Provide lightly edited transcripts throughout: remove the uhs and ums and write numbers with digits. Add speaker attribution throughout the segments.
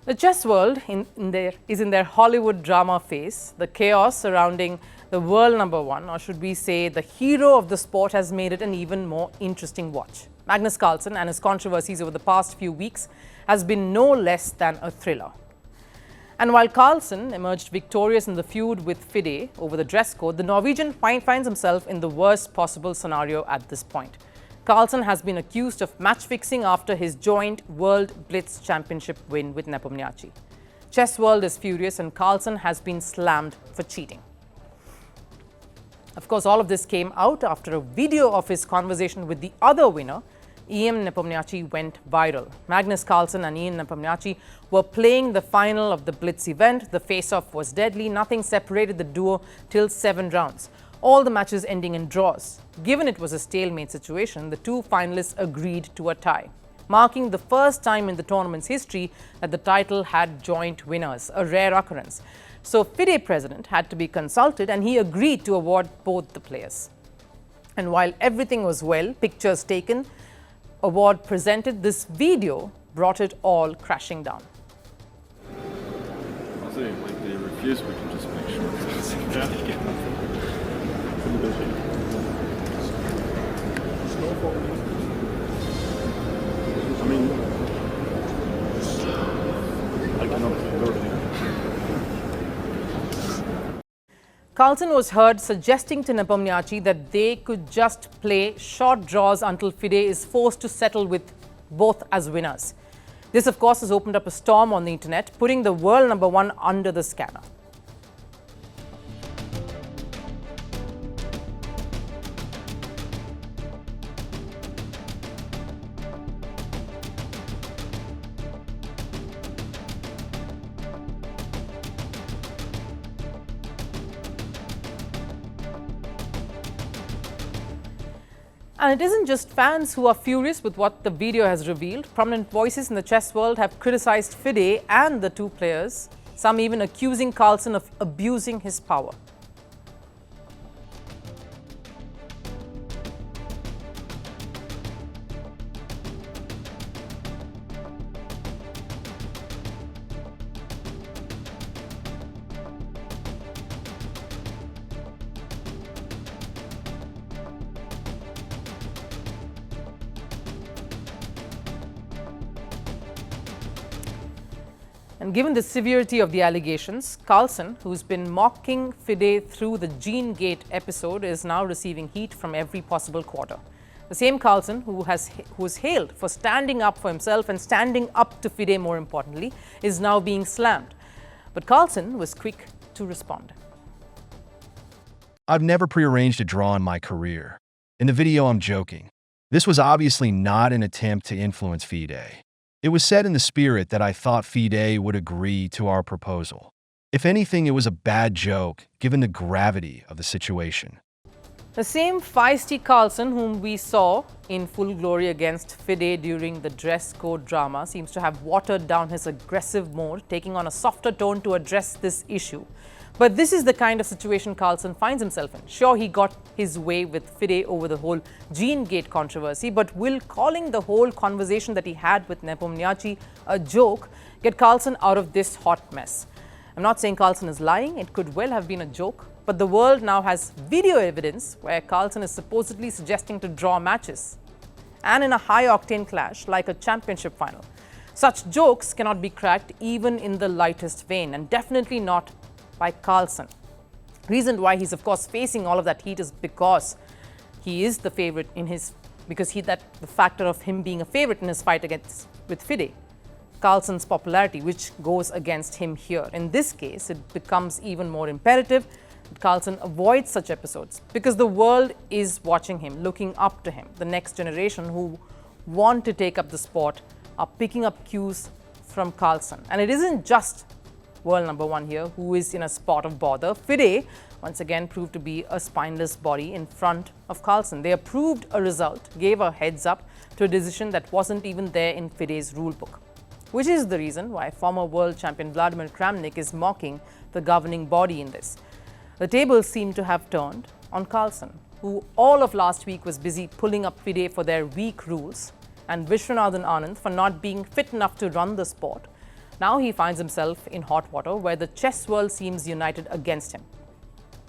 Speaker 1: The chess world is in their Hollywood drama phase. The chaos surrounding the world number one, or should we say the hero of the sport, has made it an even more interesting watch. Magnus Carlsen and his controversies over the past few weeks has been no less than a thriller. And while Carlsen emerged victorious in the feud with FIDE over the dress code, the Norwegian finds himself in the worst possible scenario at this point. Carlsen has been accused of match fixing after his joint World Blitz Championship win with Nepomniachtchi. Chess world is furious and Carlsen has been slammed for cheating. Of course, all of this came out after a video of his conversation with the other winner, Ian Nepomniachtchi, went viral. Magnus Carlsen and Ian Nepomniachtchi were playing the final of the Blitz event. The face-off was deadly. Nothing separated the duo till 7 rounds. All the matches ending in draws. Given it was a stalemate situation, the two finalists agreed to a tie, marking the first time in the tournament's history that the title had joint winners, a rare occurrence. So FIDE president had to be consulted and he agreed to award both the players. And while everything was well, pictures taken, award presented, this video brought it all crashing down.
Speaker 2: I think like they refuse, we can just make sure. I mean, I cannot go there.
Speaker 1: Carlsen was heard suggesting to Nepomniachtchi that they could just play short draws until FIDE is forced to settle with both as winners. This, of course, has opened up a storm on the internet, putting the world number one under the scanner. And it isn't just fans who are furious with what the video has revealed. Prominent voices in the chess world have criticized FIDE and the two players, some even accusing Carlsen of abusing his power. And given the severity of the allegations, Carlsen, who's been mocking FIDE through the Gene Gate episode, is now receiving heat from every possible quarter. The same Carlsen, who is hailed for standing up for himself and standing up to FIDE, more importantly, is now being slammed. But Carlsen was quick to respond.
Speaker 3: I've never prearranged a draw in my career. In the video, I'm joking. This was obviously not an attempt to influence FIDE. It was said in the spirit that I thought FIDE would agree to our proposal. If anything, it was a bad joke, given the gravity of the situation.
Speaker 1: The same feisty Carlsen whom we saw in full glory against FIDE during the dress code drama seems to have watered down his aggressive mode, taking on a softer tone to address this issue. But this is the kind of situation Carlsen finds himself in. Sure, he got his way with FIDE over the whole Gene Gate controversy, but will calling the whole conversation that he had with Nepomniachtchi a joke get Carlsen out of this hot mess? I'm not saying Carlsen is lying, it could well have been a joke, but the world now has video evidence where Carlsen is supposedly suggesting to draw matches, and in a high-octane clash like a championship final. Such jokes cannot be cracked even in the lightest vein, and definitely not by Carlsen. Reason why he's of course facing all of that heat is because he is the favorite in his, the factor of him being a favorite in his fight with FIDE. Carlsen's popularity, which goes against him here. In this case, it becomes even more imperative that Carlsen avoids such episodes because the world is watching him, looking up to him. The next generation who want to take up the sport are picking up cues from Carlsen. And it isn't just world number one here who is in a spot of bother. FIDE once again proved to be a spineless body in front of Carlsen. They approved a result, gave a heads up to a decision that wasn't even there in FIDE's rulebook, which is the reason why former world champion Vladimir Kramnik is mocking the governing body in this. The tables seem to have turned on Carlsen, who all of last week was busy pulling up FIDE for their weak rules, and Vishwanathan Anand for not being fit enough to run the sport. Now he finds himself in hot water where the chess world seems united against him.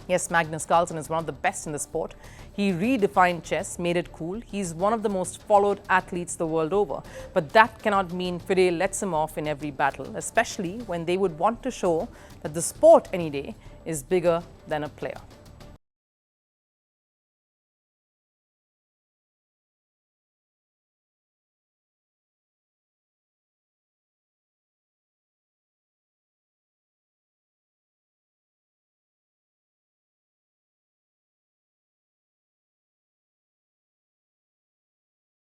Speaker 1: Yes, Magnus Carlsen is one of the best in the sport. He redefined chess, made it cool. He's one of the most followed athletes the world over. But that cannot mean FIDE lets him off in every battle, especially when they would want to show that the sport any day is bigger than a player.